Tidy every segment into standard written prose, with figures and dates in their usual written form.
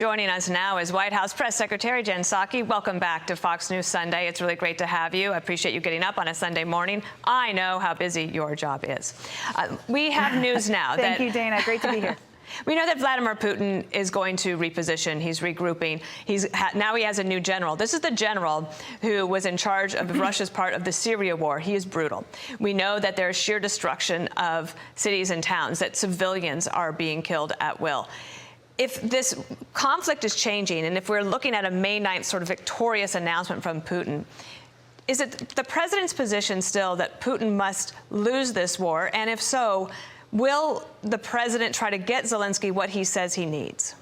Joining us now is White House Press Secretary Jen Psaki. Welcome back to Fox News Sunday. It's really great to have you. I appreciate you getting up on a Sunday morning. I know how busy your job is. We have news now. Thank you, Dana. Great to be here. We know that Vladimir Putin is going to reposition. He's regrouping. Now he has a new general. This is the general who was in charge of Russia's part of the Syria war. He is brutal. We know that there's sheer destruction of cities and towns, that civilians are being killed at will. If this conflict is changing, and if we're looking at a May 9th sort of victorious announcement from Putin, is it the president's position still that Putin must lose this war? And if so, will the president try to get Zelensky what he says he needs?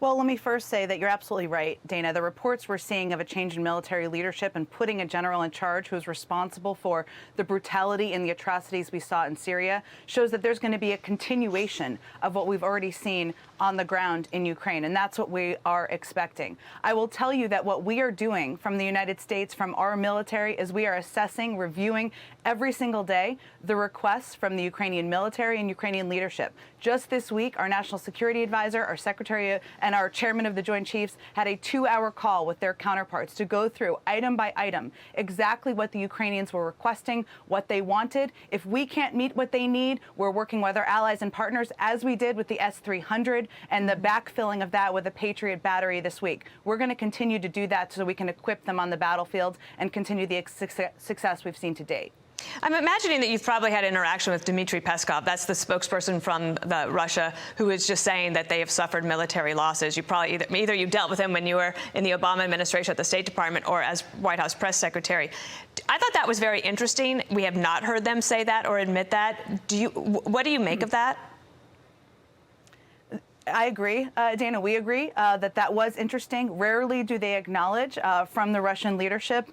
Well, let me first say that you're absolutely right, Dana. The reports we're seeing of a change in military leadership and putting a general in charge who is responsible for the brutality and the atrocities we saw in Syria shows that there's going to be a continuation of what we've already seen on the ground in Ukraine, and that's what we are expecting. I will tell you that what we are doing from the United States, from our military, is we are assessing, reviewing every single day the requests from the Ukrainian military and Ukrainian leadership. Just this week, our National Security Advisor, our Secretary, and our Chairman of the Joint Chiefs had a 2-hour call with their counterparts to go through item by item exactly what the Ukrainians were requesting, what they wanted. If we can't meet what they need, we're working with our allies and partners, as we did with the S-300 and the backfilling of that with the Patriot battery this week. We're going to continue to do that so we can equip them on the battlefield and continue the success we've seen to date. I'm imagining that you've probably had interaction with Dmitry Peskov. That's the spokesperson from Russia, who is just saying that they have suffered military losses. You probably either you dealt with him when you were in the Obama administration at the State Department or as White House press secretary. I thought that was very interesting. We have not heard them say that or admit that. What do you make of that? I agree, Dana, we agree that was interesting. Rarely do they acknowledge from the Russian leadership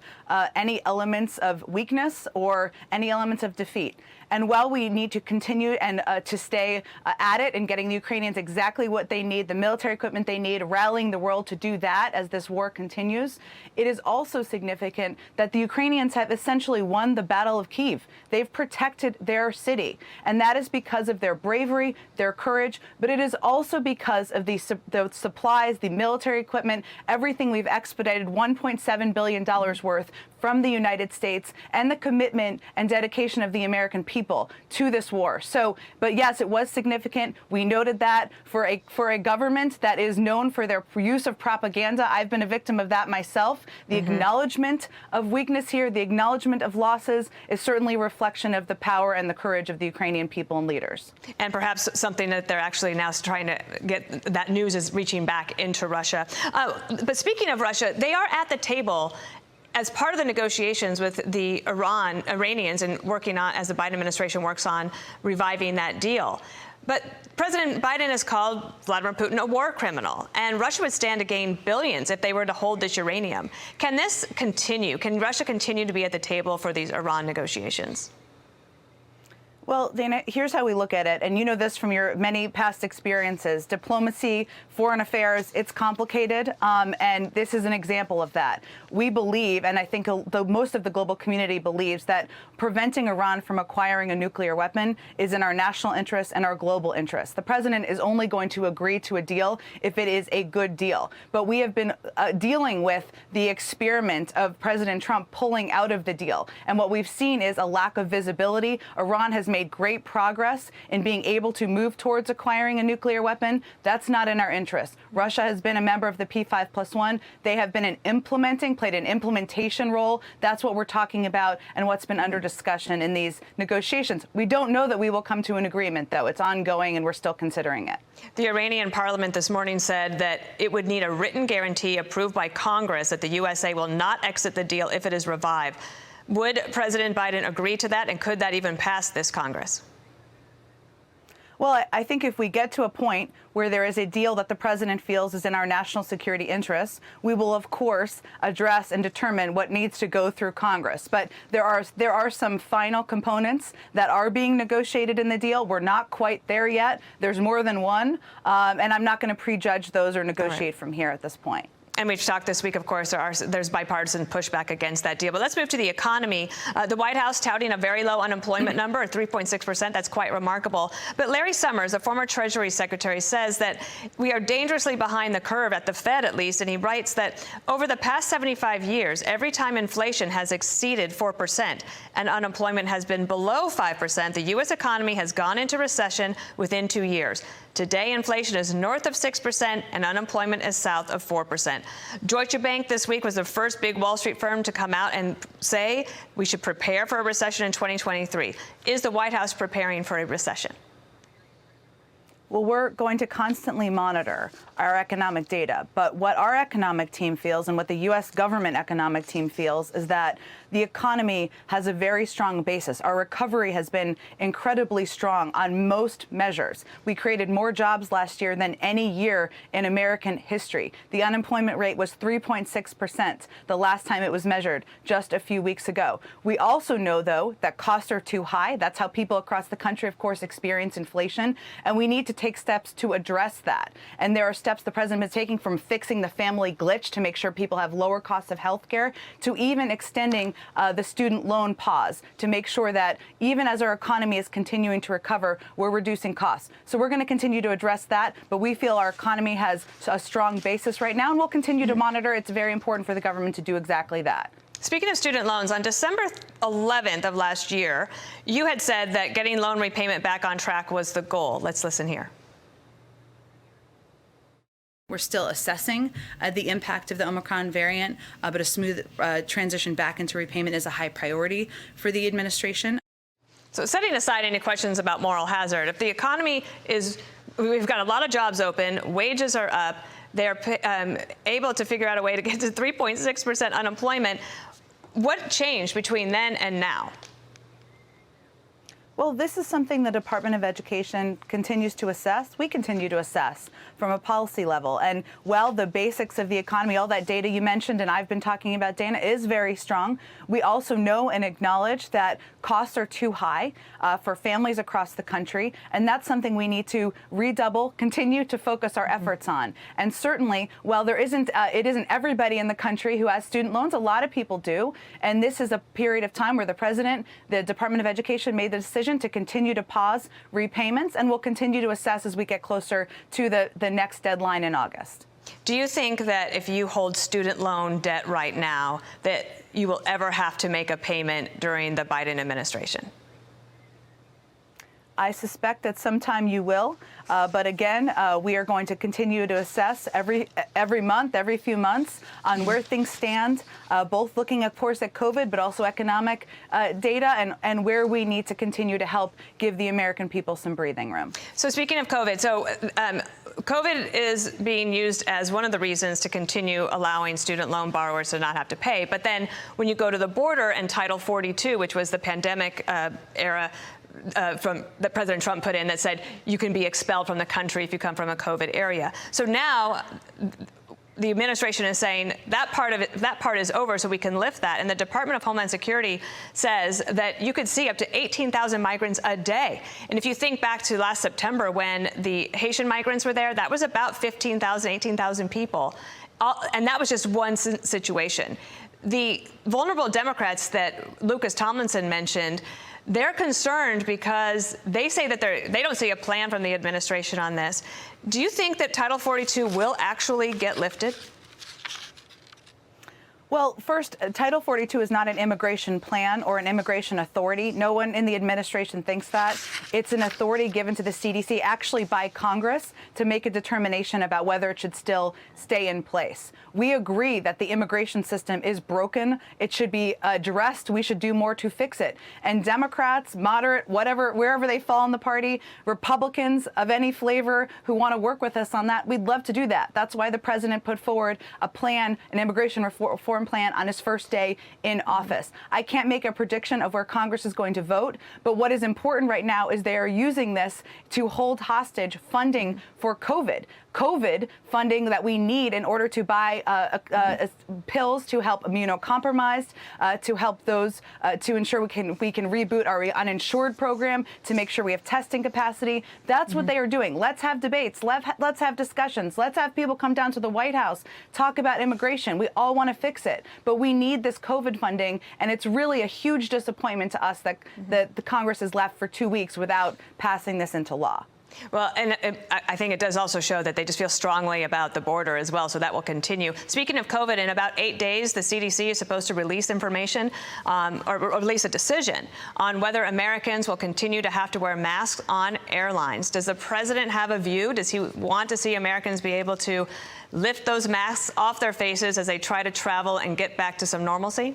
any elements of weakness or any elements of defeat. And while we need to continue and to stay at it and getting the Ukrainians exactly what they need, the military equipment they need, rallying the world to do that as this war continues, it is also significant that the Ukrainians have essentially won the Battle of Kyiv. They've protected their city, and that is because of their bravery, their courage, but it is also because of the supplies, the military equipment, everything we've expedited, $1.7 billion worth from the United States, and the commitment and dedication of the American people to this war. So, but yes, it was significant. We noted that for a government that is known for their use of propaganda. I've been a victim of that myself. The acknowledgement of weakness here, the acknowledgement of losses, is certainly a reflection of the power and the courage of the Ukrainian people and leaders. And perhaps something that they're actually now trying to get, that news is reaching back into Russia. But speaking of Russia, they are at the table as part of the negotiations with the Iranians and working on, as the Biden administration works on reviving that deal. But President Biden has called Vladimir Putin a war criminal, and Russia would stand to gain billions if they were to hold this uranium. Can this continue? Can Russia continue to be at the table for these Iran negotiations? Well, Dana, here's how we look at it, and you know this from your many past experiences. Diplomacy, foreign affairs, it's complicated, and this is an example of that. We believe, and I think most of the global community believes, that preventing Iran from acquiring a nuclear weapon is in our national interest and our global interest. The president is only going to agree to a deal if it is a good deal. But we have been dealing with the experiment of President Trump pulling out of the deal, and what we've seen is a lack of visibility. Iran has made great progress in being able to move towards acquiring a nuclear weapon. That's not in our interest. Russia has been a member of the P5+1. They have been played an implementation role. That's what we're talking about and what's been under discussion in these negotiations. We don't know that we will come to an agreement, though. It's ongoing, and we're still considering it. The Iranian parliament this morning said that it would need a written guarantee approved by Congress that the USA will not exit the deal if it is revived. Would President Biden agree to that, and could that even pass this Congress? Well, I think if we get to a point where there is a deal that the president feels is in our national security interests, we will, of course, address and determine what needs to go through Congress. But there are some final components that are being negotiated in the deal. We're not quite there yet. There's more than one, and I'm not going to prejudge those or negotiate from here at this point. And we've talked this week, of course, there's bipartisan pushback against that deal. But let's move to the economy. The White House touting a very low unemployment number, 3.6%. That's quite remarkable. But Larry Summers, a former Treasury Secretary, says that we are dangerously behind the curve at the Fed, at least. And he writes that over the past 75 years, every time inflation has exceeded 4% and unemployment has been below 5%, the U.S. economy has gone into recession within 2 years. Today, inflation is north of 6% and unemployment is south of 4%. Deutsche Bank this week was the first big Wall Street firm to come out and say we should prepare for a recession in 2023. Is the White House preparing for a recession? Well, we're going to constantly monitor our economic data. But what our economic team feels and what the U.S. government economic team feels is that the economy has a very strong basis. Our recovery has been incredibly strong on most measures. We created more jobs last year than any year in American history. The unemployment rate was 3.6% the last time it was measured just a few weeks ago. We also know, though, that costs are too high. That's how people across the country, of course, experience inflation. And we need to take steps to address that. And there are steps the president is taking, from fixing the family glitch to make sure people have lower costs of health care, to even extending the student loan pause to make sure that even as our economy is continuing to recover, we're reducing costs. So we're going to continue to address that. But we feel our economy has a strong basis right now, and we'll continue to monitor. It's very important for the government to do exactly that. Speaking of student loans, on December 11th of last year, you had said that getting loan repayment back on track was the goal. Let's listen here. We're still assessing the impact of the Omicron variant, but a smooth transition back into repayment is a high priority for the administration. So setting aside any questions about moral hazard, if the economy is, we've got a lot of jobs open, wages are up, they're able to figure out a way to get to 3.6% unemployment, what changed between then and now? Well, this is something the Department of Education continues to assess. We continue to assess from a policy level. And while the basics of the economy, all that data you mentioned and I've been talking about, Dana, is very strong, we also know and acknowledge that costs are too high for families across the country. And that's something we need to redouble, continue to focus our efforts on. And certainly, while it isn't everybody in the country who has student loans, a lot of people do. And this is a period of time where the president, the Department of Education, made the decision to continue to pause repayments, and we'll continue to assess as we get closer to the next deadline in August. Do you think that if you hold student loan debt right now, that you will ever have to make a payment during the Biden administration? I suspect that sometime you will. But again, we are going to continue to assess every month, every few months, on where things stand, both looking, of course, at COVID, but also economic data and where we need to continue to help give the American people some breathing room. So speaking of COVID, COVID is being used as one of the reasons to continue allowing student loan borrowers to not have to pay. But then when you go to the border and Title 42, which was the pandemic era, from that President Trump put in, that said you can be expelled from the country if you come from a COVID area. So now the administration is saying that part is over, so we can lift that. And the Department of Homeland Security says that you could see up to 18,000 migrants a day. And if you think back to last September when the Haitian migrants were there, that was about 15,000, 18,000 people. And that was just one situation. The vulnerable Democrats that Lucas Tomlinson mentioned, they're concerned because they say that they don't see a plan from the administration on this. Do you think that Title 42 will actually get lifted? Well, first, Title 42 is not an immigration plan or an immigration authority. No one in the administration thinks that. It's an authority given to the CDC, actually by Congress, to make a determination about whether it should still stay in place. We agree that the immigration system is broken. It should be addressed. We should do more to fix it. And Democrats, moderate, whatever, wherever they fall in the party, Republicans of any flavor who want to work with us on that, we'd love to do that. That's why the president put forward a plan, an immigration reform plan, on his first day in office. I can't make a prediction of where Congress is going to vote, but what is important right now is they are using this to hold hostage funding for COVID. COVID funding that we need in order to buy pills to help immunocompromised, to help those, to ensure we can reboot our uninsured program, to make sure we have testing capacity. That's what they are doing. Let's have debates. Let's have discussions. Let's have people come down to the White House, talk about immigration. We all want to fix it, but we need this COVID funding, and it's really a huge disappointment to us that the Congress is left for 2 weeks without passing this into law. Well, and I think it does also show that they just feel strongly about the border as well, so that will continue. Speaking of COVID, in about 8 days, the CDC is supposed to release information or release a decision on whether Americans will continue to have to wear masks on airlines. Does the president have a view? Does he want to see Americans be able to lift those masks off their faces as they try to travel and get back to some normalcy?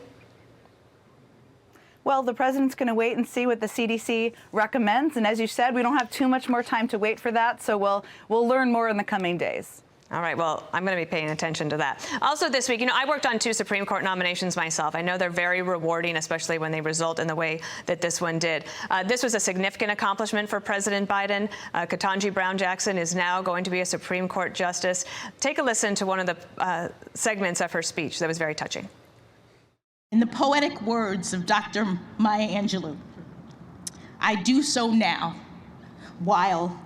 Well, the president's going to wait and see what the CDC recommends. And as you said, we don't have too much more time to wait for that. So we'll learn more in the coming days. All right. Well, I'm going to be paying attention to that. Also this week, I worked on 2 Supreme Court nominations myself. I know they're very rewarding, especially when they result in the way that this one did. This was a significant accomplishment for President Biden. Ketanji Brown Jackson is now going to be a Supreme Court justice. Take a listen to one of the segments of her speech that was very touching. In the poetic words of Dr. Maya Angelou, I do so now while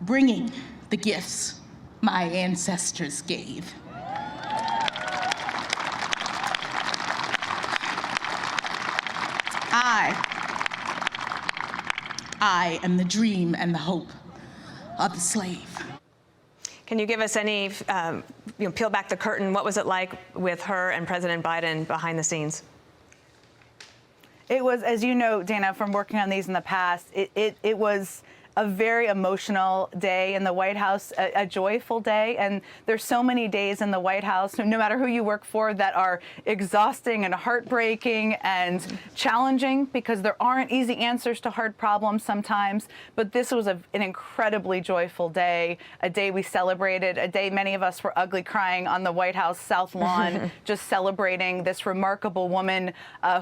bringing the gifts my ancestors gave. I am the dream and the hope of the slave. Can you give us any, peel back the curtain? What was it like with her and President Biden behind the scenes? It was, as you know, Dana, from working on these in the past, it was a very emotional day in the White House, a joyful day. And there's so many days in the White House, no matter who you work for, that are exhausting and heartbreaking and challenging because there aren't easy answers to hard problems sometimes. But this was an incredibly joyful day, a day we celebrated, a day many of us were ugly crying on the White House South Lawn, just celebrating this remarkable woman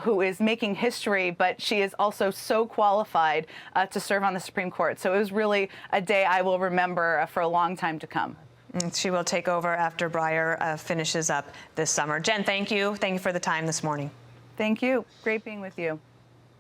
who is making history, but she is also so qualified to serve on the Supreme Court. So it was really a day I will remember for a long time to come. She will take over after Breyer finishes up this summer. Jen, thank you. Thank you for the time this morning. Thank you. Great being with you.